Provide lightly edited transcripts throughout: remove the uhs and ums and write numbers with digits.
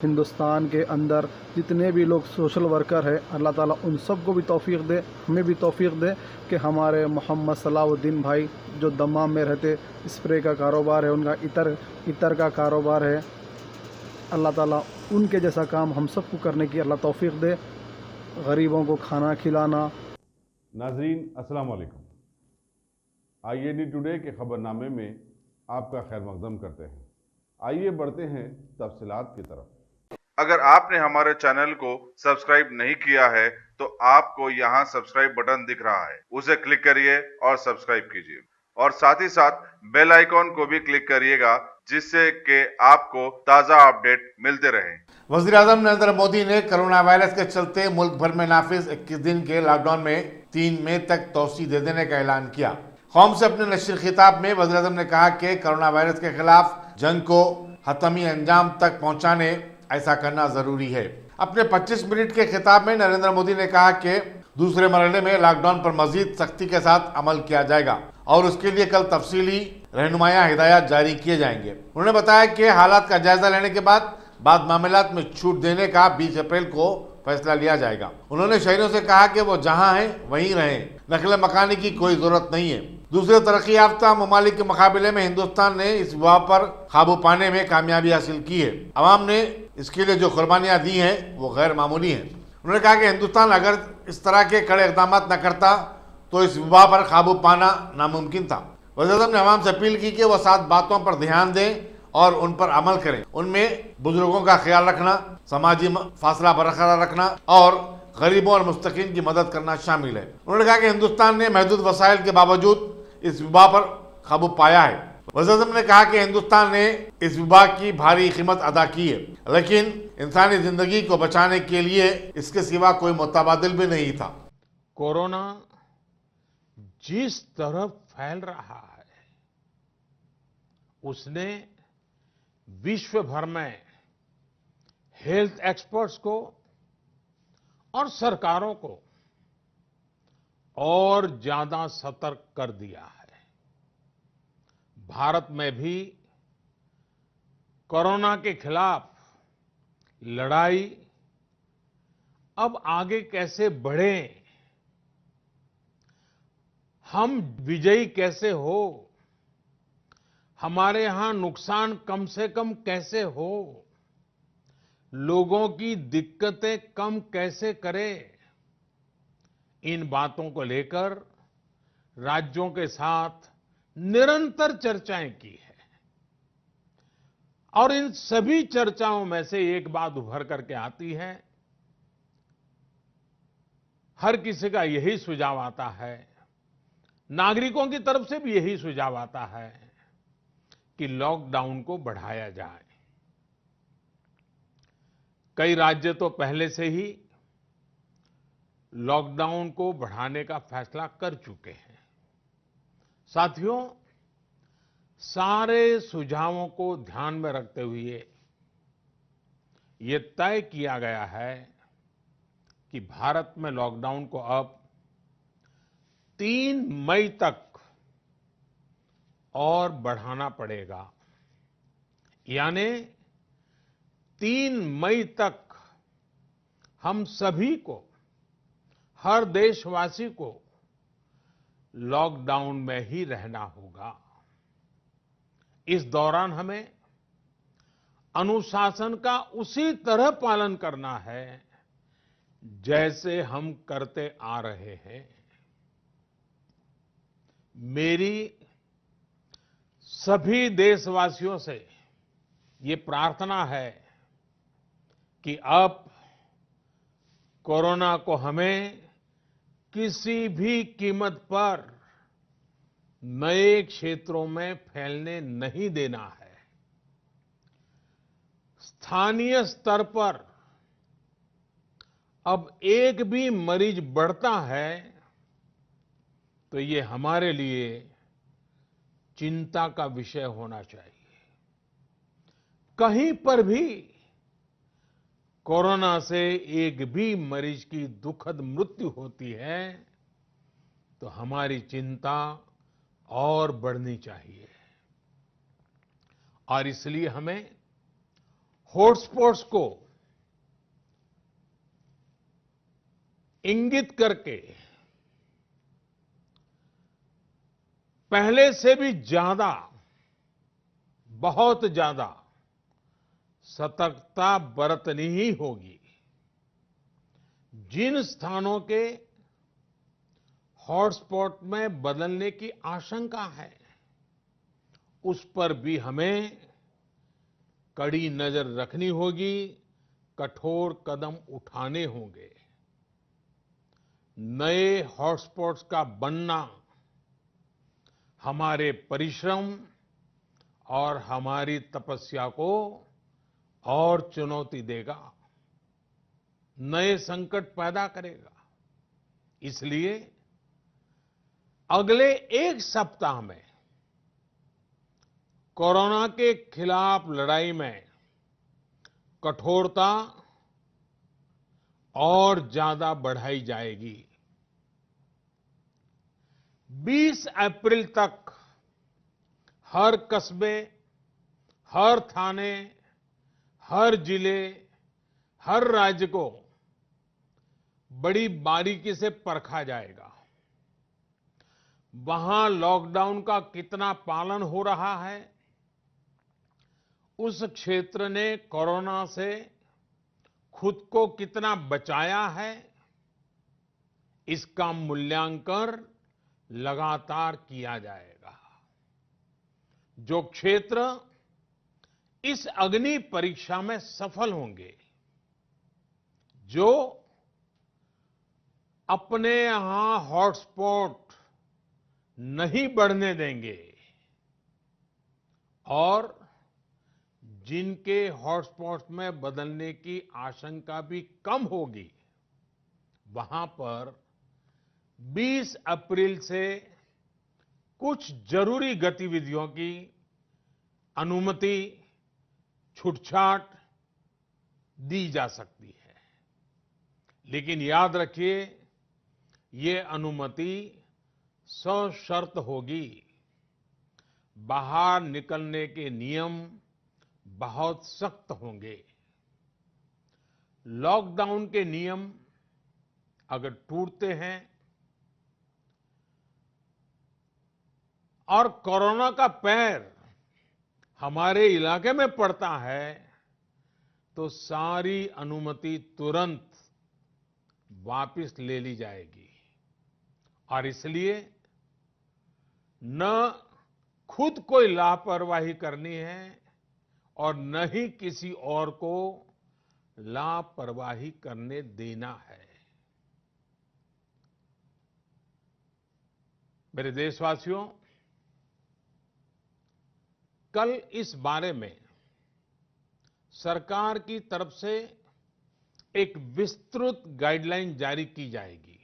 हिंदुस्तान के अंदर जितने भी लोग सोशल वर्कर हैं, अल्लाह ताला उन सबको भी तौफीक दे, हमें भी तौफीक दे कि हमारे मोहम्मद सलाउद्दीन भाई जो दमाम में रहते, स्प्रे का कारोबार है उनका, इतर का कारोबार है, अल्लाह ताला उनके जैसा काम हम सबको करने की अल्लाह तौफीक दे। गरीबों को खाना खिलाना। नाजरीन अस्सलाम वालेकुम। IAD टुडे के खबरनामे में आपका खैर मकदम करते हैं। आइए बढ़ते हैं तफसीलात की तरफ। अगर आपने हमारे चैनल को सब्सक्राइब नहीं किया है तो आपको यहाँ सब्सक्राइब बटन दिख रहा है, उसे क्लिक करिए और सब्सक्राइब कीजिए और साथ ही साथ बेल आइकॉन को भी क्लिक करिएगा जिससे कि आपको ताज़ा अपडेट मिलते रहें। वज़ीर-ए-आज़म नरेंद्र मोदी ने कोरोना वायरस के चलते मुल्क भर में नाफिज 21 दिन के लॉकडाउन में 3 मई तक तोसी दे देने का ऐलान किया। कौम से अपने नशर खिताब में वज़ीर-ए-आज़म ने कहा कि कोरोना वायरस के खिलाफ जंग को हतमी अंजाम तक पहुंचाने ऐसा करना जरूरी है। अपने 25 मिनट के खिताब में नरेंद्र मोदी ने कहा कि दूसरे मरहले में लॉकडाउन पर मजीद सख्ती के साथ अमल किया जाएगा और उसके लिए कल तफसीली रहनुमाया हिदायत जारी किए जाएंगे। उन्होंने बताया कि हालात का जायजा लेने के बाद मामलात में छूट देने का 20 अप्रैल को फैसला लिया जाएगा। उन्होंने शहरियों से कहा कि वो जहां हैं वहीं रहें, नकल मकानी की कोई जरूरत नहीं है। दूसरे तरक्की याफ्ता ममालिक के मुकाबले में हिंदुस्तान ने इस वबा पर काबू पाने में कामयाबी हासिल की है। अवाम ने इसके लिए जो कुर्बानियां दी हैं वो गैर मामूली हैं। उन्होंने कहा कि हिंदुस्तान अगर इस तरह के कड़े इकदाम न करता तो इस वबा पर काबू पाना नामुमकिन था। वज़ीर-ए-आज़म ने अवाम से अपील की कि वह 7 बातों पर ध्यान दें और उन पर अमल करें। उनमें बुजुर्गों का ख्याल रखना, समाजी फासला बरकरार रखना और गरीबों और मुस्तकीन की मदद करना शामिल है। उन्होंने कहा कि हिंदुस्तान ने महदूद वसाइल के बावजूद इस वबा पर काबू पाया है। वज़ीर-ए-आज़म ने कहा कि हिंदुस्तान ने इस वबा की भारी कीमत अदा की है, लेकिन इंसानी जिंदगी को बचाने के लिए इसके सिवा कोई मुतबादिल भी नहीं था। कोरोना जिस तरह फैल रहा है उसने विश्व भर में हेल्थ एक्सपर्ट्स को और सरकारों को और ज्यादा सतर्क कर दिया है। भारत में भी कोरोना के खिलाफ लड़ाई अब आगे कैसे बढ़े, हम विजयी कैसे हो, हमारे यहां नुकसान कम से कम कैसे हो, लोगों की दिक्कतें कम कैसे करें, इन बातों को लेकर राज्यों के साथ निरंतर चर्चाएं की है और इन सभी चर्चाओं में से एक बात उभर करके आती है। हर किसी का यही सुझाव आता है, नागरिकों की तरफ से भी यही सुझाव आता है कि लॉकडाउन को बढ़ाया जाए। कई राज्य तो पहले से ही लॉकडाउन को बढ़ाने का फैसला कर चुके हैं। साथियों, सारे सुझावों को ध्यान में रखते हुए ये तय किया गया है कि भारत में लॉकडाउन को अब 3 मई तक और बढ़ाना पड़ेगा। यानी 3 मई तक हम सभी को, हर देशवासी को लॉकडाउन में ही रहना होगा। इस दौरान हमें अनुशासन का उसी तरह पालन करना है जैसे हम करते आ रहे हैं। मेरी सभी देशवासियों से ये प्रार्थना है कि अब कोरोना को हमें किसी भी कीमत पर नए क्षेत्रों में फैलने नहीं देना है। स्थानीय स्तर पर अब एक भी मरीज बढ़ता है तो ये हमारे लिए चिंता का विषय होना चाहिए। कहीं पर भी कोरोना से एक भी मरीज की दुखद मृत्यु होती है तो हमारी चिंता और बढ़नी चाहिए और इसलिए हमें हॉटस्पॉट्स को इंगित करके पहले से भी ज्यादा, बहुत ज्यादा सतर्कता बरतनी ही होगी। जिन स्थानों के हॉटस्पॉट में बदलने की आशंका है, उस पर भी हमें कड़ी नजर रखनी होगी, कठोर कदम उठाने होंगे। नए हॉटस्पॉट्स का बनना हमारे परिश्रम और हमारी तपस्या को और चुनौती देगा, नए संकट पैदा करेगा। इसलिए अगले एक सप्ताह में कोरोना के खिलाफ लड़ाई में कठोरता और ज्यादा बढ़ाई जाएगी। 20 अप्रैल तक हर कस्बे, हर थाने, हर जिले, हर राज्य को बड़ी बारीकी से परखा जाएगा। वहां लॉकडाउन का कितना पालन हो रहा है, उस क्षेत्र ने कोरोना से खुद को कितना बचाया है, इसका मूल्यांकन लगातार किया जाएगा। जो क्षेत्र इस अग्नि परीक्षा में सफल होंगे, जो अपने यहां हॉटस्पॉट नहीं बढ़ने देंगे और जिनके हॉटस्पॉट में बदलने की आशंका भी कम होगी, वहां पर 20 अप्रैल से कुछ जरूरी गतिविधियों की अनुमति, छूटछाट दी जा सकती है। लेकिन याद रखिए, ये अनुमति सशर्त होगी। बाहर निकलने के नियम बहुत सख्त होंगे। लॉकडाउन के नियम अगर टूटते हैं और कोरोना का पैर हमारे इलाके में पड़ता है, तो सारी अनुमति तुरंत वापस ले ली जाएगी। और इसलिए न खुद कोई लापरवाही करनी है और न ही किसी और को लापरवाही करने देना है। मेरे देशवासियों, कल इस बारे में सरकार की तरफ से एक विस्तृत गाइडलाइन जारी की जाएगी।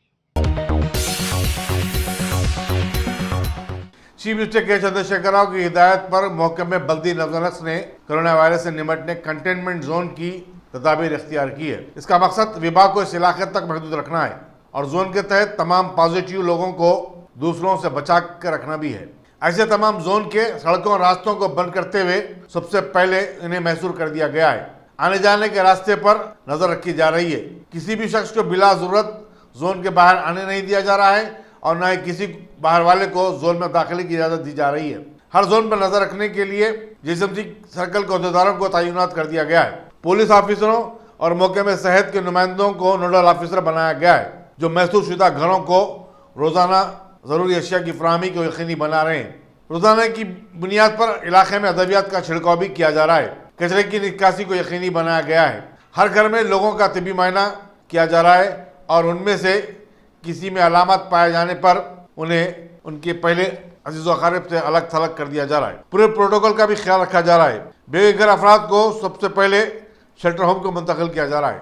चीफ मिनिस्टर के चंद्रशेखर राव की हिदायत पर महकमे बल्दी नफ्स ने कोरोना वायरस से निपटने कंटेनमेंट जोन की तदाबीर इख्तियार की है। इसका मकसद विभाग को इस इलाके तक महदूद रखना है और जोन के तहत तमाम पॉजिटिव लोगों को दूसरों से बचा कर रखना भी है। ऐसे तमाम जोन के सड़कों और रास्तों को बंद करते हुए सबसे पहले इन्हें मैसूर कर दिया गया है। आने जाने के रास्ते पर नजर रखी जा रही है। किसी भी शख्स को बिला जरूरत जोन के बाहर आने नहीं दिया जा रहा है और न ही किसी बाहर वाले को जोन में दाखिले की इजाजत दी जा रही है। हर जोन पर नजर रखने के लिए जीएसएमसी सर्कल के अहदेदारों को तैनात कर दिया गया है। पुलिस ऑफिसरों और महकमे सेहत के नुमाइंदों को नोडल ऑफिसर बनाया गया है, जो महसूस शुदा घरों को रोजाना जरूरी अशिया की फराहमी को यकीनी बना रहे हैं। रोजाना की बुनियाद पर इलाके में अद्वियात का छिड़काव भी किया जा रहा है। कचरे की निकासी को यकीनी बनाया गया है। हर घर में लोगों का तिबी मायना किया जा रहा है और उनमें से किसी में अलामत पाए जाने पर उन्हें उनके पहले अजीज अकारिब से अलग थलग कर दिया जा रहा है। पूरे प्रोटोकॉल का भी ख्याल रखा जा रहा है। बेघर अफराद को सबसे पहले शेल्टर होम को मुंतकिल किया जा रहा है।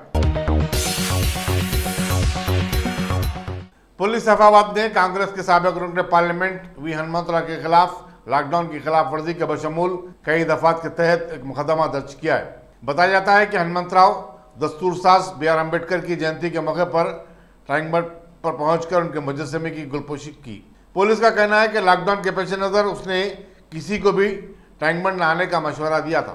पुलिस सफावत ने कांग्रेस के साबिक रुकन पार्लियामेंट वी हनुमंतराव के खिलाफ लॉकडाउन की खिलाफ वर्जी के बशमूल कई दफात के तहत एक मुकदमा दर्ज किया है। बताया जाता है कि हनुमंतराव दस्तूर साज B.R. अम्बेडकर की जयंती के मौके पर ट्राइंगबर्ड पर पहुंचकर उनके मुजस्समे की गुलपोशी की। पुलिस का कहना है कि लॉकडाउन के पेश नजर उसने किसी को भी ट्राइंगबर्ड न आने का मशवरा दिया था।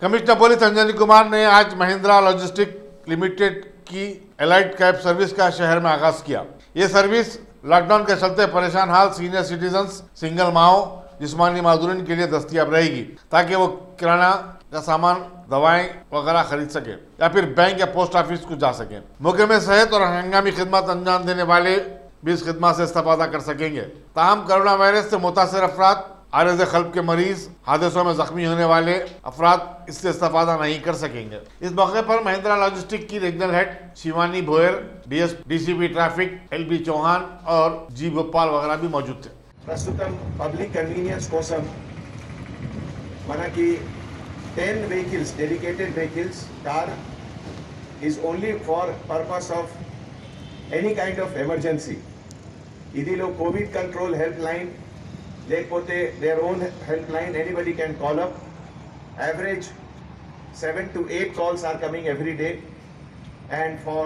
कमिश्नर पुलिस अंजनी कुमार ने आज महिंद्रा लॉजिस्टिक लिमिटेड की एलाइट कैब सर्विस का शहर में आगाज किया। ये सर्विस लॉकडाउन के चलते परेशान हाल सीनियर सिटीजन्स, सिंगल माओ, जिस्मानी माजूरीन के लिए दस्तयाब रहेगी, ताकि वो किराना का सामान, दवाएं वगैरह खरीद सके या फिर बैंक या पोस्ट ऑफिस को जा सके। मौके में सेहत और हंगामी खिदमत अंजाम देने वाले भी इस खिदमत से इस्तेफादा कर सकेंगे। ताहम कोरोना वायरस से मुतासर अफराद, आरज़ क़ल्ब के मरीज, हादसों में जख्मी होने वाले अफराद इससे इस्तेफादा नहीं कर सकेंगे। इस मौके पर महिंद्रा लॉजिस्टिक की regional head Shivani Bhoyar, DCP traffic LB Chauhan और जी गोपाल वगैरह भी मौजूद थे। ప్రస్తుతం పబ్లిక్ కన్వీనియన్స్ కోసం మనకి 10 vehicles, dedicated vehicles, car is only for purpose of any kind of emergency. ఇదిలో కోవిడ్ కంట్రోల్ హెల్ప్ లైన్ లేకపోతే their own helpline, anybody can call up. Average 7 to 8 calls are coming every day, and for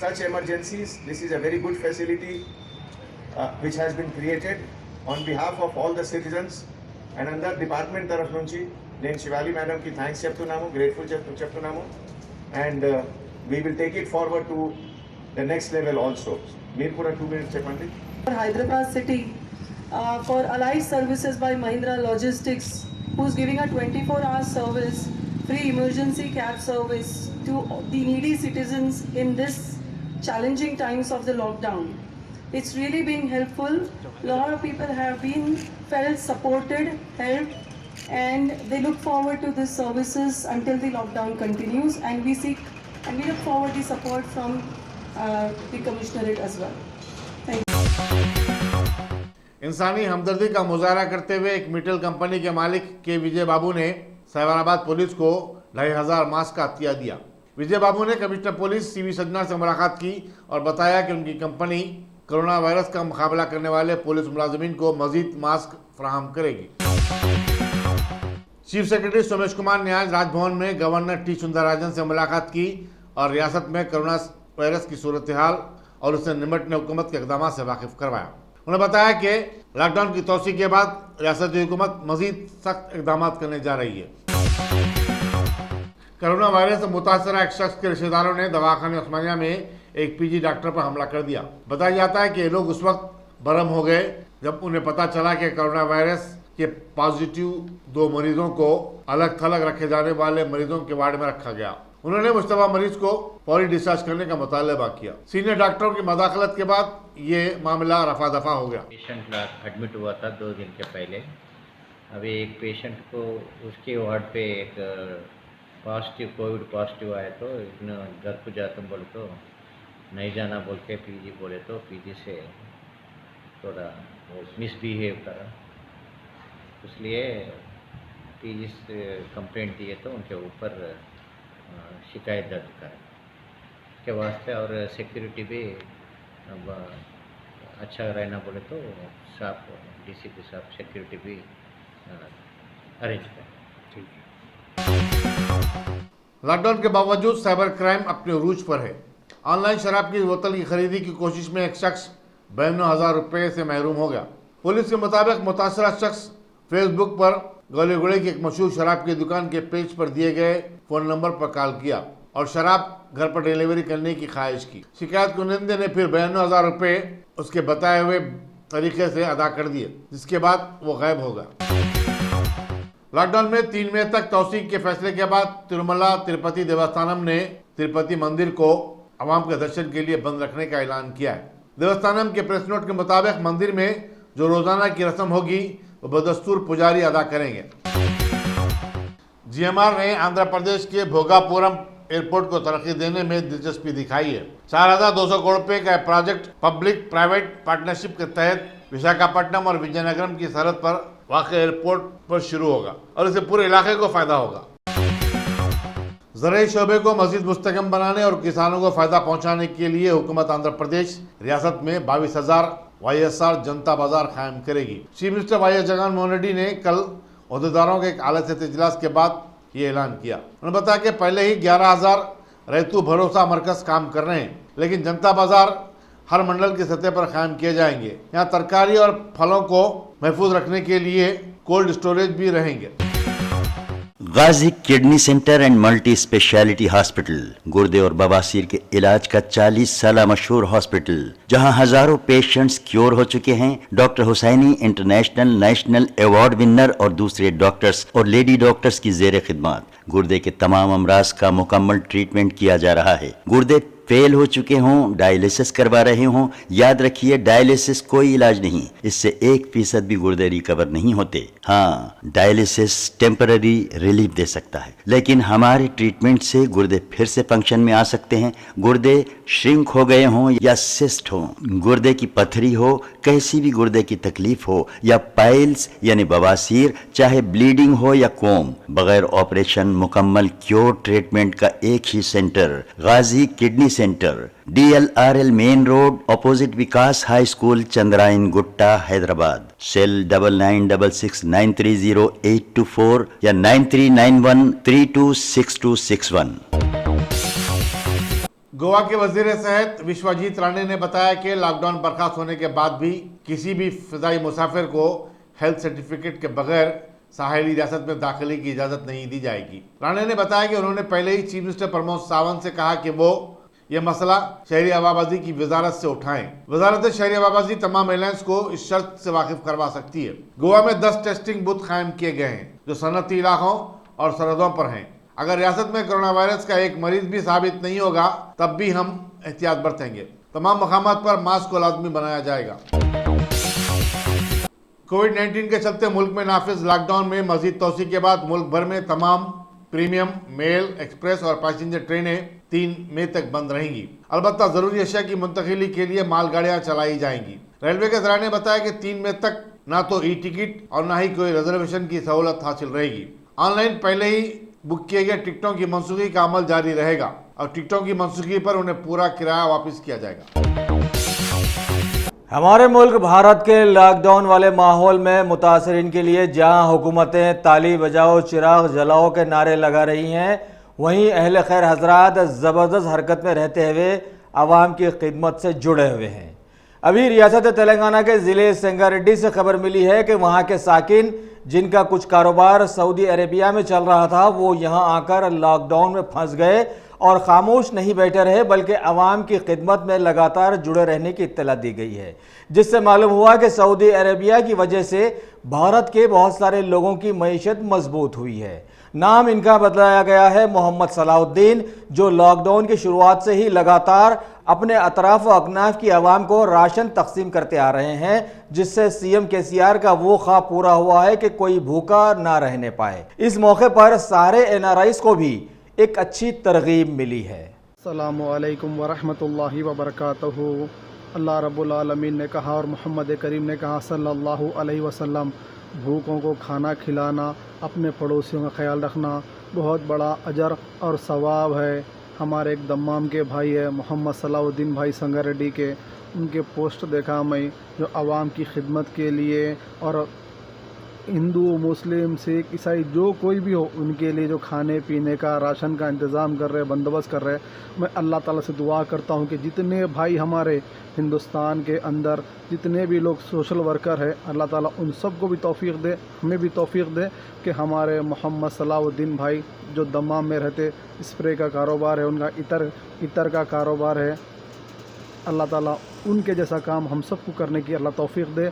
such emergencies this is a very good facility which has been created on behalf of all the citizens. And under department taraf nunchi నేను Shivali madam కి thanks చెప్తున్నాము, grateful చెప్తున్నాము, and we will take it forward to the next level also. మీరు కూడా 2 minutes చెప్పండి. Hyderabad city for allied services by Mahindra Logistics, who's giving a 24-hour service, free emergency cab service to the needy citizens in this challenging times of the lockdown. It's really been helpful. A lot of people have been felt supported, helped, and they look forward to these services until the lockdown continues, and we look forward the support from the commissionerate as well. Thank you. इंसानी हमदर्दी का मुजाहरा करते हुए एक मिटल company के मालिक के विजय बाबू ने साइबराबाद पुलिस को 2500 मास्क का अतिया दिया। विजय बाबू ने कमिश्नर पुलिस CV सज्जना से मुलाकात की और बताया कि उनकी कंपनी कोरोना वायरस का मुकाबला करने वाले पुलिस मुलाजिमीन को मजीद मास्क फराहम करेगी। चीफ सेक्रेटरी सोमेश कुमार ने आज राजभवन में गवर्नर T सुंदरराजन से मुलाकात की और रियासत में कोरोना वायरस की सूरत हाल और उससे निपटने हुकूमत के इकदाम से वाकिफ करवाया। उन्होंने बताया कि लॉकडाउन की तोसी के बाद रियासती हुकूमत मजीद सख्त इकदाम करने जा रही है। कोरोना वायरस से मुतासर एक शख्स के रिश्तेदारों ने दवाखाने उस्मानिया में एक PG डॉक्टर पर हमला कर दिया। बताया जाता है कि ये लोग उस वक्त बरहम हो गए जब उन्हें पता चला कि कोरोना वायरस के पॉजिटिव 2 मरीजों को अलग थलग रखे जाने वाले मरीजों के वार्ड में रखा गया। उन्होंने मुश्तबा मरीज को फौरी डिस्चार्ज करने का मुतालबा किया। सीनियर डॉक्टरों की मदाखलत के बाद ये मामला रफा दफा हो गया। पेशेंट एडमिट हुआ था 2 दिन के पहले। अभी एक पेशेंट को उसके वार्ड पे एक कोविड पॉजिटिव आया, तो घर को जाते बोले तो नहीं जाना बोल के PG बोले, तो PG से थोड़ा मिसबिहेव करा, इसलिए PG से कंप्लेंट दिए तो उनके ऊपर शिकायत दर्ज करें के वास्ते। और सिक्योरिटी भी अब अच्छा रहना बोले तो साहब DCP साहब सिक्योरिटी भी अरेंज करें। लॉकडाउन के बावजूद साइबर क्राइम अपने उरूज पर है। ऑनलाइन शराब की बोतल की खरीदी की कोशिश में एक शख्स 52,000 रुपये से महरूम हो गया। पुलिस के मुताबिक मुतासरा शख्स फेसबुक पर गोलेगुड़े की एक मशहूर शराब की दुकान के पेज पर दिए गए फ़ोन नंबर पर कॉल किया और शराब घर पर डिलीवरी करने की ख्वाहिश की। शिकायत कुनिंदे ने फिर 52,000 रुपये उसके बताए हुए तरीके से अदा कर दिए, जिसके बाद वो गायब हो गया। लॉकडाउन में 3 मई तक तौसीक के फैसले के बाद तिरुमला तिरुपति देवस्थानम ने तिरुपति मंदिर को आवाम के दर्शन के लिए बंद रखने का ऐलान किया है। देवस्थानम के प्रेस नोट के मुताबिक मंदिर में जो रोजाना की रस्म होगी वो बदस्तूर पुजारी अदा करेंगे। GMR ने आंध्र प्रदेश के भोगापुरम एयरपोर्ट को तरक्की देने में दिलचस्पी दिखाई है। 4,200 करोड़ रुपए का प्रोजेक्ट पब्लिक प्राइवेट पार्टनरशिप के तहत विशाखापट्टनम और विजयनगरम की सरहद पर वाक़ एयरपोर्ट पर शुरू होगा और इससे पूरे इलाके को फायदा होगा। ज़राई शोबे को मज़ीद मुस्तहकम बनाने और किसानों को फायदा पहुंचाने के लिए हुकूमत आंध्र प्रदेश रियासत में 22,000 YSR जनता बाजार कायम करेगी। Chief minister YS Jagan Mohan Reddy ने कल अहदेदारों के एक आला सतही इजलास के बाद ये ऐलान किया। उन्होंने बताया कि पहले ही 11,000 रैतू भरोसा मरकज काम कर रहे हैं, लेकिन जनता बाजार हर मंडल की सतह पर कायम किए जाएंगे। यहाँ तरकारी और फलों को महफूज रखने के लिए कोल्ड स्टोरेज भी रहेंगे। Ghazi kidney centre and multi speciality hospital, गुर्दे और बवासीर के इलाज का 40 साल मशहूर हॉस्पिटल, जहां हजारों पेशेंट्स क्योर हो चुके हैं। Doctor Hussaini international national award winner और दूसरे डॉक्टर्स और लेडी डॉक्टर्स की जेर खिदमत गुर्दे के तमाम अमराज का मुकम्मल ट्रीटमेंट किया जा रहा है। गुर्दे फेल हो चुके हों, डायलिसिस करवा रहे हों, याद रखिए डायलिसिस कोई इलाज नहीं, इससे 1% भी गुर्दे रिकवर नहीं होते। हाँ, डायलिसिस टेम्पररी रिलीफ दे सकता है, लेकिन हमारे ट्रीटमेंट से गुर्दे फिर से फंक्शन में आ सकते हैं। गुर्दे श्रिंक हो गए हों या सिस्ट हो, गुर्दे की पथरी हो, कैसी भी गुर्दे की तकलीफ हो या पाइल्स यानी बवासीर, चाहे ब्लीडिंग हो या कोम, बगैर ऑपरेशन मुकम्मल क्योर ट्रीटमेंट का एक ही centre, Ghazi kidney centre, DLRL main road, opposite Vikas high school, Chandrayan Gutta, Hyderabad. Cell 9966930824 या 9391326261। गोवा के वजीर सेहत विश्वजीत राणे ने बताया कि लॉकडाउन बर्खास्त होने के बाद भी किसी भी फिजाई मुसाफिर को हेल्थ सर्टिफिकेट के बगैर साहेली रियासत में दाखिले की इजाजत नहीं दी जाएगी। राणे ने बताया कि उन्होंने पहले ही चीफ मिनिस्टर प्रमोद सावंत से कहा कि वो यह मसला शहरी आबादी की वजारत से उठाएं। वजारत शहरी आबादी तमाम एयरलाइंस को इस शर्त से वाकिफ करवा सकती है। गोवा में 10 टेस्टिंग बूथ कायम किए गए हैं जो सनती इलाकों और सरहदों पर हैं। अगर रियासत में कोरोना वायरस का एक मरीज भी साबित नहीं होगा तब भी हम एहतियात बरतेंगे। तमाम मकामात पर मास्क को लाजमी बनाया जाएगा। कोविड-19 के चलते मुल्क में नाफिज लॉकडाउन में मजीद तोसी के बाद मुल्क भर में तमाम प्रीमियम, मेल, एक्सप्रेस और पैसेंजर ट्रेनें 3 मई तक बंद रहेंगी। अलबत्ता जरूरी अशिया की मुंतकिली के लिए मालगाड़ियां चलाई जाएंगी। रेलवे के जराये ने बताया कि 3 मई तक ना तो ई टिकट और ना ही कोई रिजर्वेशन की सहूलत हासिल रहेगी। ऑनलाइन पहले ही बुक किए गए टिकटों की मनसूखी का अमल जारी रहेगा और टिकटों की मनसूखी पर उन्हें पूरा किराया वापस किया जाएगा। हमारे मुल्क भारत के लॉकडाउन वाले माहौल में मुतासरीन के लिए जहां हुकूमतें ताली बजाओ चिराग जलाओ के नारे लगा रही हैं, वहीं अहले खैर हजरात ज़बरदस्त हरकत में रहते हुए आवाम की खिदमत से जुड़े हुए हैं। अभी रियासत तेलंगाना के ज़िले संगारेड्डी से खबर मिली है कि वहां के साकिन जिनका कुछ कारोबार सऊदी अरेबिया में चल रहा था, वो यहां आकर लॉकडाउन में फंस गए और खामोश नहीं बैठे रहे, बल्कि अवाम की खिदमत में लगातार जुड़े रहने की इत्तला दी गई है, जिससे मालूम हुआ कि सऊदी अरेबिया की वजह से भारत के बहुत सारे लोगों की मईशत मजबूत हुई है। नाम इनका बदलाया गया है मोहम्मद सलाउद्दीन, जो लॉकडाउन की शुरुआत से ही लगातार अपने अतराफ व अकनाफ की आवाम को राशन तकसीम करते आ रहे हैं, जिससे सीएम केसीआर का वो ख्वाब पूरा हुआ है कि कोई भूखा ना रहने पाए। इस मौके पर सारे NRIs को भी एक अच्छी तरगीब मिली है। अस्सलामु अलैकुम वरहमतुल्लाहि वबरकातुहू। अल्लाह रब्बुल आलमीन ने कहा और मोहम्मद करीम ने कहा सल्लल्लाहु अलैहि वसल्लम, भूखों को खाना खिलाना, अपने पड़ोसियों का ख्याल रखना बहुत बड़ा अजर और सवाब है। हमारे एक दम्माम के भाई है मोहम्मद सलाउद्दीन भाई संगारेड्डी के, उनके पोस्ट देखा मैं जो आवाम की खिदमत के लिए और हिंदू, मुस्लिम, सिख, ईसाई जो कोई भी हो उनके लिए जो खाने पीने का, राशन का इंतज़ाम कर रहे, बंदोबस्त कर रहे। मैं अल्लाह ताला से दुआ करता हूँ कि जितने भाई हमारे हिंदुस्तान के अंदर जितने भी लोग सोशल वर्कर हैं, अल्लाह ताला उन सब को भी तौफीक दे, हमें भी तौफीक दे कि हमारे मोहम्मद सलाउद्दीन भाई जो दम्माम में रहते, स्प्रे का कारोबार है उनका, इतर का कारोबार है, अल्लाह ताला उनके जैसा काम हम सब को करने की अल्लाह तौफीक दे।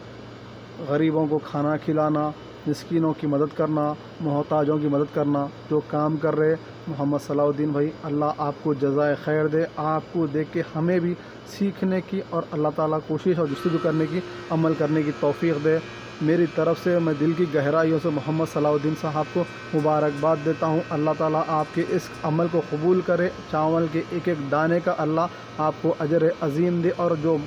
गरीबों को खाना खिलाना, मिस्कीनों की मदद करना, मोहताजों की मदद करना, जो काम कर रहे मोहम्मद सलाउद्दीन भाई, अल्लाह आपको जज़ाए खैर दे। आपको देख के हमें भी सीखने की और अल्लाह ताला कोशिश और जुस्तजू करने की, अमल करने की तौफीक दे। मेरी तरफ़ से मैं दिल की गहराइयों से मोहम्मद सलाउद्दीन साहब को मुबारकबाद देता हूँ। अल्लाह ताला आपके इस अमल को कबूल करे। चावल के एक एक दाने का अल्लाह आपको अजर अज़ीम दे और जो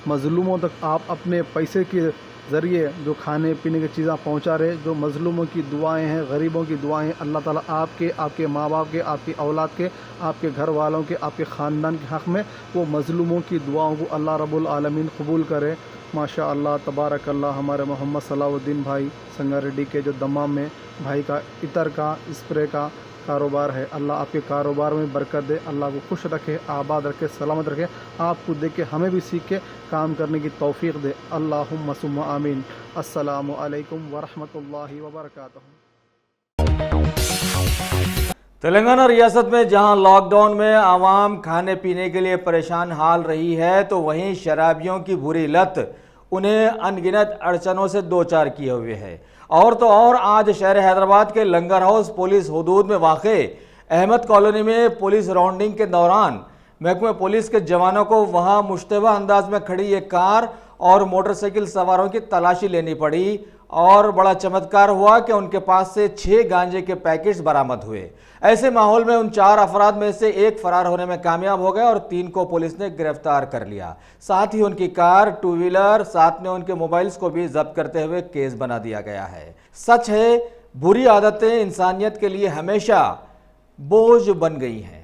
मज़लूमों तक आप अपने पैसे के ज़रिए जो खाने पीने की चीज़ें पहुंचा रहे, जो मज़लूमों की दुआएं हैं, गरीबों की दुआएं हैं, अल्लाह ताला आपके माँ बाप के, आपकी औलाद के, आपके घर वालों के, आपके ख़ानदान के हक़ में वो मज़लूमों की दुआओं को अल्लाह रब्बुल आलमीन कबूल करे। माशा अल्लाह तबारक अल्लाह। हमारे मोहम्मद सलाउद्दीन भाई संगारेड्डी के जो दम्माम में भाई का इतर का, स्प्रे का कारोबार है, अल्लाह आपके कारोबार में बरकत दे, अल्लाह को खुश रखे, आबाद रखे, सलामत रखे। आपको देख के हमें भी सीख के काम करने की तौफीक दे। अल्लाहुम्मा सुम्मा आमीन। अस्सलामु अलैकुम वरहमतुल्लाहि वबरकातुहू। तेलंगाना रियासत में जहां लॉकडाउन में आवाम खाने पीने के लिए परेशान हाल रही है, तो वहीं शराबियों की बुरी लत उन्हें अनगिनत अड़चनों से दो चार किए हुए है। और तो और आज शहर हैदराबाद के लंगर हाउस पुलिस हदूद में वाक़े अहमद कॉलोनी में पुलिस राउंडिंग के दौरान महकमे पुलिस के जवानों को वहां मुश्तबा अंदाज में खड़ी एक कार और मोटरसाइकिल सवारों की तलाशी लेनी पड़ी। और बड़ा चमत्कार हुआ कि उनके पास से 6 गांजे के पैकेट्स बरामद हुए। ऐसे माहौल में उन 4 अफराद में से एक फरार होने में कामयाब हो गए और 3 को पुलिस ने गिरफ्तार कर लिया। साथ ही उनकी कार, 2 व्हीलर, साथ में उनके मोबाइल्स को भी जब्त करते हुए केस बना दिया गया है। सच है, बुरी आदतें इंसानियत के लिए हमेशा बोझ बन गई हैं।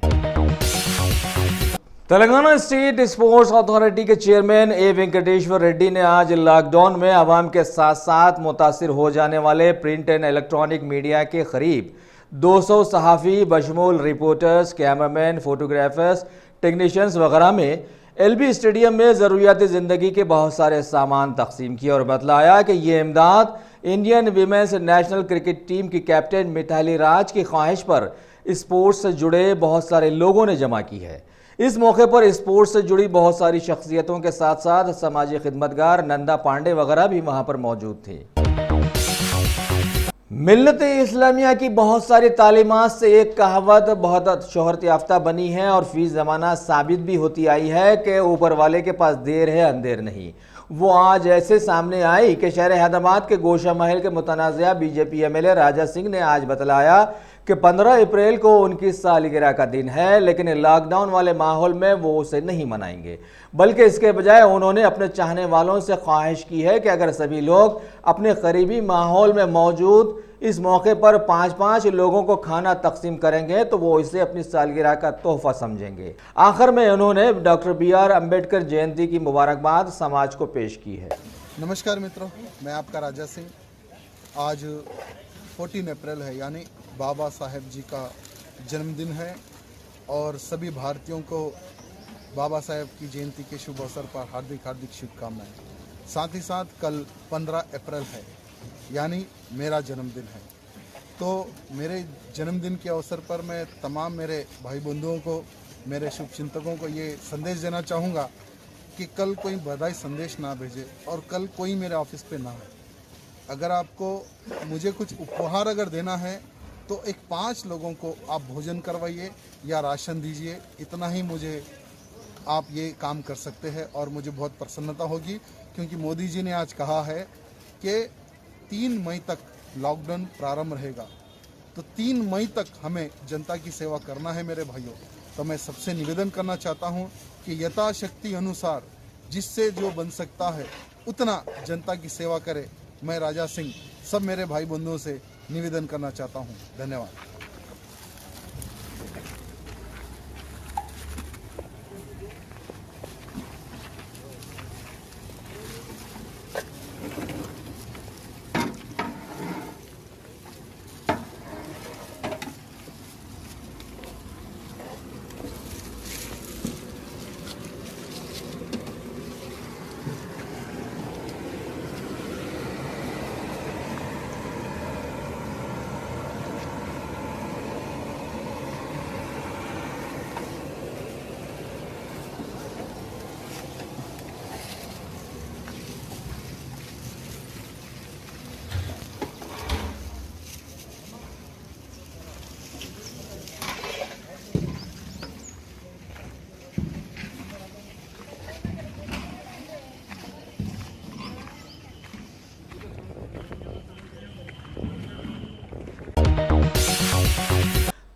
तेलंगाना स्टेट स्पोर्ट्स अथॉरिटी के चेयरमैन ए वेंकटेश्वर रेड्डी ने आज लॉकडाउन में आवाम के साथ साथ मुतासिर हो जाने वाले प्रिंट एंड इलेक्ट्रॉनिक मीडिया के करीब 200 सहाफ़ी बशमूल रिपोर्टर्स, कैमरामैन, फोटोग्राफर्स, टेक्नीशियंस वगैरह में एलबी स्टेडियम में ज़रूरियात ज़िंदगी के बहुत सारे सामान तकसीम किए और बतलाया कि ये इमदाद Indian women's national cricket team की कैप्टन मिताली राज की ख्वाहिश पर स्पोर्ट्स से जुड़े बहुत सारे लोगों ने जमा की है। इस मौके पर स्पोर्ट्स से जुड़ी बहुत सारी शख्सियतों के साथ साथ समाजी खिदमतगार नंदा पांडे वगैरह भी वहां पर मौजूद थे। मिल्लत-ए-इस्लामिया की बहुत सारी तालीमात से एक कहावत बहुत शोहरत याफ्ता बनी है और फी ज़माना साबित भी होती आई है कि ऊपर वाले के पास देर है अंधेर नहीं। वो आज ऐसे सामने आई कि शहर हैदराबाद के गोशा महल के मुतनाज़िया बीजेपी एमएलए राजा सिंह ने आज बतलाया कि 15 अप्रैल को उनकी सालगिरह का दिन है, लेकिन लॉकडाउन वाले माहौल में वो उसे नहीं मनाएंगे, बल्कि इसके बजाय उन्होंने अपने चाहने वालों से ख्वाहिश की है कि अगर सभी लोग अपने करीबी माहौल में मौजूद इस मौके पर 5-5 लोगों को खाना तकसीम करेंगे तो वो इसे अपनी सालगिरह का तोहफा समझेंगे। आखिर में उन्होंने डॉक्टर BR अम्बेडकर जयंती की मुबारकबाद समाज को पेश की है। नमस्कार मित्रों, मैं आपका राजा सिंह। आज 14 अप्रैल है, यानी बाबा साहेब जी का जन्मदिन है और सभी भारतीयों को बाबा साहेब की जयंती के शुभ अवसर पर हार्दिक हार्दिक शुभकामनाएं। साथ ही साथ कल 15 अप्रैल है, यानी मेरा जन्मदिन है। तो मेरे जन्मदिन के अवसर पर मैं तमाम मेरे भाई बंधुओं को, मेरे शुभचिंतकों को ये संदेश देना चाहूँगा कि कल कोई बधाई संदेश ना भेजे और कल कोई मेरे ऑफिस पे ना आए। अगर आपको मुझे कुछ उपहार अगर देना है तो एक 5 लोगों को आप भोजन करवाइए या राशन दीजिए, इतना ही मुझे आप ये काम कर सकते हैं और मुझे बहुत प्रसन्नता होगी, क्योंकि मोदी जी ने आज कहा है कि 3 मई तक लॉकडाउन प्रारंभ रहेगा। तो 3 मई तक हमें जनता की सेवा करना है मेरे भाइयों। तो मैं सबसे निवेदन करना चाहता हूँ कि यथाशक्ति अनुसार जिससे जो बन सकता है उतना जनता की सेवा करे। मैं राजा सिंह सब मेरे भाई बंधुओं से निवेदन करना चाहता हूँ। धन्यवाद।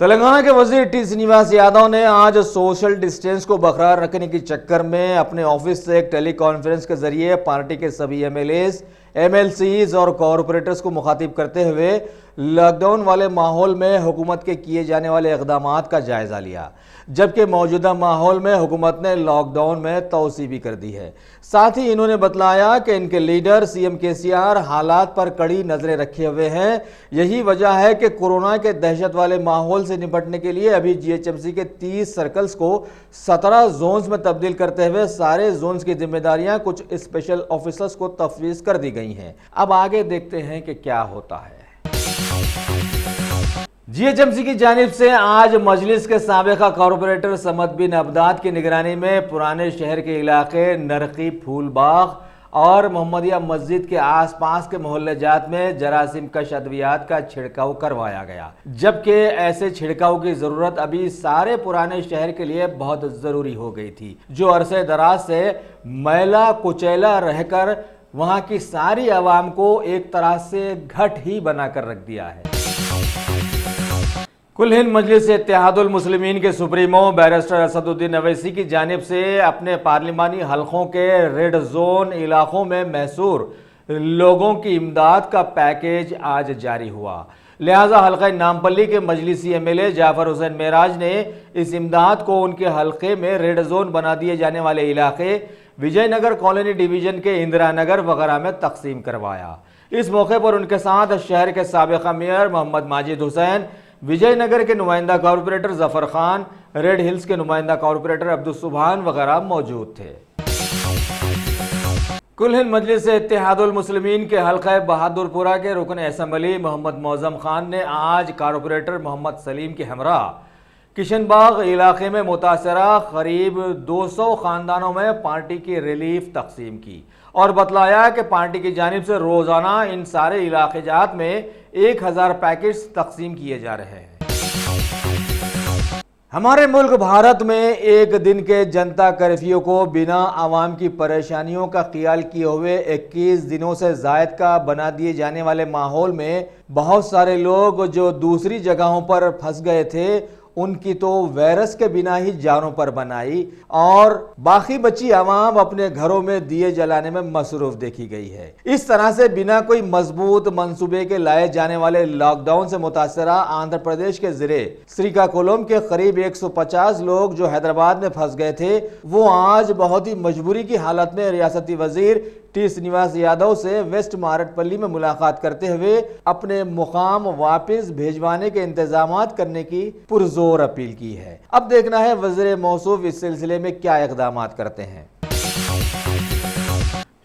तेलंगाना के वजीर टी श्रीनिवास यादव ने आज सोशल डिस्टेंस को बरकरार रखने के चक्कर में अपने ऑफिस से एक टेली कॉन्फ्रेंस के जरिए पार्टी के सभी एमएलएस, एमएलसीज और कॉरपोरेटर्स को मुखातिब करते हुए लॉकडाउन वाले माहौल में हुकूमत के किए जाने वाले इक़दामात का जायज़ा लिया, जबकि मौजूदा माहौल में हुकूमत ने लॉकडाउन में तोसी भी कर दी है। साथ ही इन्होंने बतलाया कि इनके लीडर सीएम केसीआर हालात पर कड़ी नजरें रखे हुए हैं। यही वजह है कि कोरोना के दहशत वाले माहौल से निपटने के लिए अभी जीएचएमसी के 30 सर्कल्स को 17 जोन्स में तब्दील करते हुए सारे जोन्स की जिम्मेदारियां कुछ स्पेशल ऑफिसर्स को तफवीज़ कर दी गई हैं। अब आगे देखते हैं कि क्या होता है। जीएचएमसी की जानिब से आज मजलिस के साबिका कॉरपोरेटर समद बिन अब्दाद की निगरानी में पुराने शहर के इलाके नरकी, फूलबाग और मोहम्मदिया मस्जिद के आसपास के मोहल्ले जात में जरासीम कश अद्वियात का छिड़काव करवाया गया, जबकि ऐसे छिड़काव की जरूरत अभी सारे पुराने शहर के लिए बहुत जरूरी हो गई थी, जो अरसे दराज से मैला कुचैला रहकर वहां की सारी आवाम को एक तरह से घट ही बनाकर रख दिया है। कुल हिंद मजलिस इत्तेहादुल मुस्लिमीन के सुप्रीमो बैरिस्टर असदुद्दीन अवैसी की जानिब से अपने पार्लिमानी हलकों के रेड जोन इलाकों में महसूर लोगों की इमदाद का पैकेज आज जारी हुआ। लिहाजा हल्का नामपल्ली के मजलिसी एमएलए जाफर हुसैन मेराज ने इस इमदाद को उनके हल्के में रेड जोन बना दिए जाने वाले इलाके विजयनगर कॉलोनी डिवीजन के इंदिरा नगर वगैरह में तकसीम करवाया। इस मौके पर उनके साथ शहर के साबिका मेयर मोहम्मद माजिद हुसैन, विजयनगर के नुमाइंदा corporator Zafar Khan, red hills के नुमाइंदा कॉरपोरेटर अब्दुल सुभान वगैरह मौजूद थे। कुल हिंद मजलिस इत्तेहादुल मुस्लिमीन के हल्का बहादुरपुरा के रुकन असम्बली मोहम्मद मौजम खान ने आज कॉरपोरेटर मोहम्मद सलीम के हमरा किशनबाग इलाके में मुतासरा करीब 200 खानदानों में पार्टी की रिलीफ तकसीम की और बतलाया कि पार्टी की जानिब से रोजाना इन सारे इलाके जात में 1000 पैकेट्स तकसीम किए जा रहे हैं। हमारे मुल्क भारत में एक दिन के जनता कर्फ्यू को बिना आवाम की परेशानियों का ख्याल किए हुए 21 दिनों से जायद का बना दिए जाने वाले माहौल में बहुत सारे लोग जो दूसरी जगहों पर फंस गए थे उनकी तो वायरस के बिना ही जानों पर बनाई और बाकी बची आवाम अपने घरों में दिए जलाने में मसरूफ देखी गई है। इस तरह से बिना कोई मजबूत मंसूबे के लाए जाने वाले लॉकडाउन से मुतासरा आंध्र प्रदेश के जिले श्रीकाकुलम के करीब 150 लोग जो हैदराबाद में फंस गए थे, वो आज बहुत ही मजबूरी की हालत में रियासती वजीर टी श्रीनिवास यादव से वेस्ट मारटपल्ली में मुलाकात करते हुए अपने मुकाम वापस भेजवाने के इंतजाम करने की पुरजोर अपील की है। अब देखना है वज़ीर मौसूफ इस सिलसिले में क्या इक़दाम करते हैं।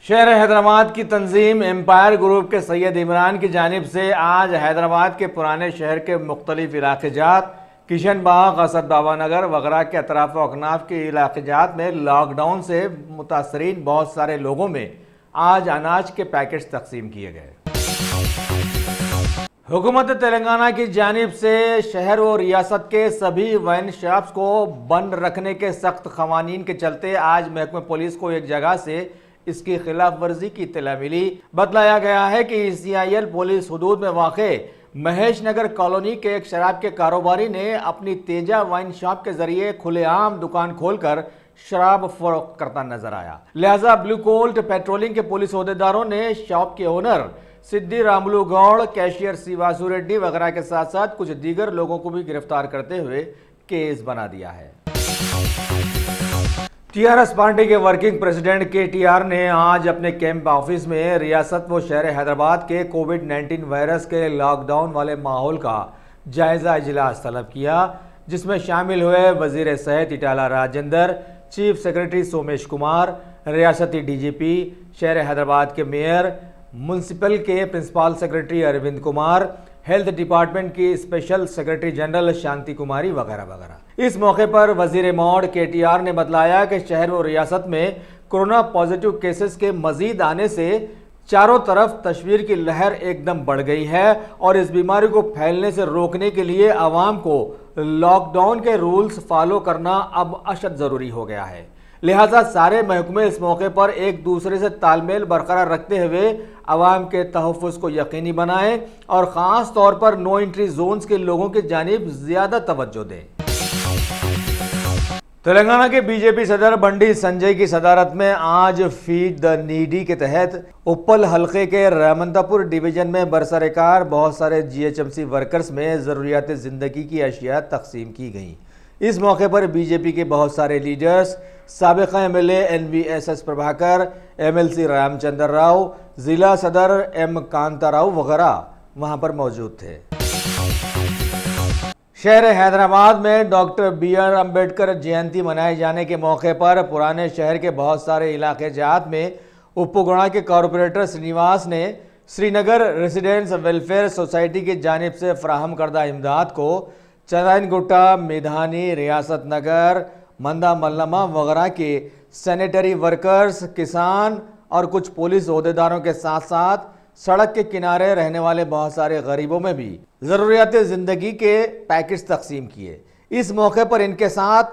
शहर हैदराबाद की तंजीम एम्पायर ग्रुप के सैयद इमरान की जानिब से आज हैदराबाद के पुराने शहर के मुख्तलिफ इलाके जात किशन बाग, असद बाबा नगर वगैरह के अतराफ व अकनाफ के इलाके जात में लॉकडाउन से मुतासरीन बहुत सारे लोगों में आज अनाज के पैकेट्स तकसीम किए गए। हुकूमत तेलंगाना की जानिब से शहर और रियासत के सभी वाइन शॉप्स को बंद रखने के सख्त क़वानीन के चलते आज महकमे पुलिस को एक जगह से इसकी खिलाफ वर्जी की इत्तला मिली। बतलाया गया है कि CIL पुलिस हदूद में वाक़े महेश नगर कॉलोनी के एक शराब के कारोबारी ने अपनी तेजा वाइन शॉप के जरिए खुलेआम दुकान खोलकर शराब फरोख्त करता नजर आया। लिहाजा ब्लू कोल्ट पेट्रोलिंग के पुलिस ओहदेदारों ने शॉप के ओनर सिद्धि रामुलू गौड़, कैशियर श्रीवासु रेड्डी वगैरह के साथ साथ कुछ दीगर लोगों को भी गिरफ्तार करते हुए केस बना दिया है। TRS पार्टी के वर्किंग प्रेसिडेंट KTR ने आज अपने कैंप ऑफिस में रियासत व शहर हैदराबाद के कोविड-19 वायरस के लॉकडाउन वाले माहौल का जायजा इजलास तलब किया, जिसमें शामिल हुए वजीर सेहत इटाला राजेंद्र, चीफ सेक्रेटरी सोमेश कुमार, रियासती DGP, शहर हैदराबाद के मेयर, म्यूनसिपल के principal secretary Arvind Kumar, health department की special secretary general Shanti Kumari वगैरह वगैरह। इस मौके पर वजीर मौड KTR ने बतलाया कि शहर और रियासत में कोरोना पॉजिटिव केसेस के मजीद आने से चारों तरफ तशवीर की लहर एकदम बढ़ गई है और इस बीमारी को फैलने से रोकने के लिए आवाम को लॉकडाउन के रूल्स फॉलो करना अब अशद ज़रूरी हो गया है। लिहाजा सारे महकमे इस मौके पर एक दूसरे से तालमेल बरकरार रखते हुए आवाम के तहफ़्फ़ुज़ को यकीनी बनाएं और ख़ास तौर पर नो एंट्री जोन्स के लोगों की जानिब ज़्यादा तवज्जो दें। तेलंगाना के बीजेपी सदर बंडी संजय की सदारत में आज फीड द नीडी के तहत उप्पल हल्के के रामंतापुर डिवीजन में बरसरेकार बहुत सारे GHMC वर्कर्स में ज़रूरियात ज़िंदगी की अशिया तकसीम की गई। इस मौके पर बीजेपी के बहुत सारे लीडर्स, साबिक़ा MLA NVSS Prabhakar, MLC Ramachandra Rao, ज़िला सदर M कांता राव वगैरह वहाँ पर मौजूद थे। शहर हैदराबाद में डॉक्टर BR अम्बेडकर जयंती मनाए जाने के मौके पर पुराने शहर के बहुत सारे इलाके जात में उपगुणा के कॉरपोरेटर श्रीनिवास ने श्रीनगर रेसिडेंट्स वेलफेयर सोसाइटी की जानिब से फराहम करदा इमदाद को चंदाइन गुट्टा, मेधानी, रियासत नगर, मंदा मल्लमा वगैरह के सैनिटरी वर्कर्स, किसान और कुछ पुलिस ओहदेदारों के साथ साथ सड़क के किनारे रहने वाले बहुत सारे गरीबों में भी ज़रूरियात ज़िंदगी के पैकेट्स तकसीम किए। इस मौके पर इनके साथ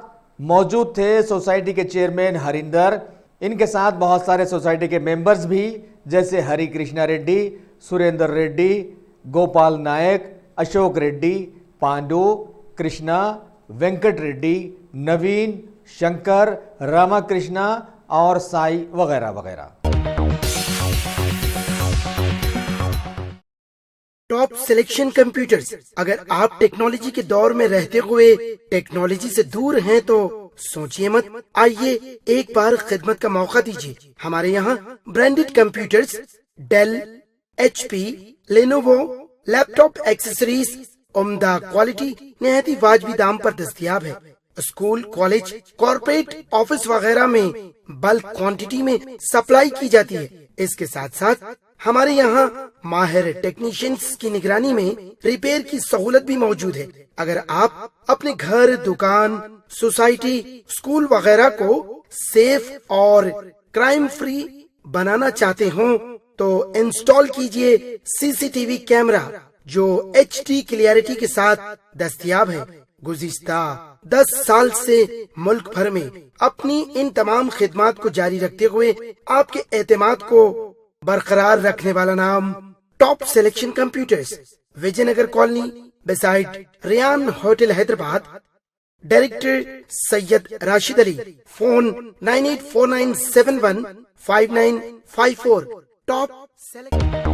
मौजूद थे सोसाइटी के चेयरमैन हरिंदर, इनके साथ बहुत सारे सोसाइटी के मेंबर्स भी जैसे हरि कृष्णा रेड्डी, सुरेंद्र रेड्डी, गोपाल नायक, अशोक रेड्डी, पांडु, कृष्णा, वेंकट रेड्डी, नवीन, शंकर, रामाकृष्णा और साई वगैरह वगैरह। Top selection computers. अगर आप टेक्नोलॉजी के दौर में रहते हुए टेक्नोलॉजी से दूर हैं तो सोचिए मत, आइए एक बार खिदमत का मौका दीजिए। हमारे यहाँ branded computers, Dell, HP, Lenovo, laptop accessories उम्दा क्वालिटी निहायत ही वाजबी दाम पर दस्तयाब है। स्कूल, कॉलेज, कॉर्पोरेट, ऑफिस वगैरह में बल्क क्वांटिटी में सप्लाई की जाती है। इसके साथ साथ हमारे यहाँ माहिर टेक्नीशियंस की निगरानी में रिपेयर की सहूलत भी मौजूद है। अगर आप अपने घर, दुकान, सोसाइटी, स्कूल वगैरह को सेफ और क्राइम फ्री बनाना चाहते हो तो इंस्टॉल कीजिए CCTV कैमरा जो HD क्लियरिटी के साथ दस्तयाब है। गुज़िश्ता 10 साल से मुल्क भर में अपनी इन तमाम खिदमात को जारी रखते हुए आपके एतमाद को बरकरार रखने वाला नाम top selection computers, Vijayanagar colony, beside Riyan hotel, Hyderabad. Director Syed Rashid Ali. Phone 9849715954। Top selection.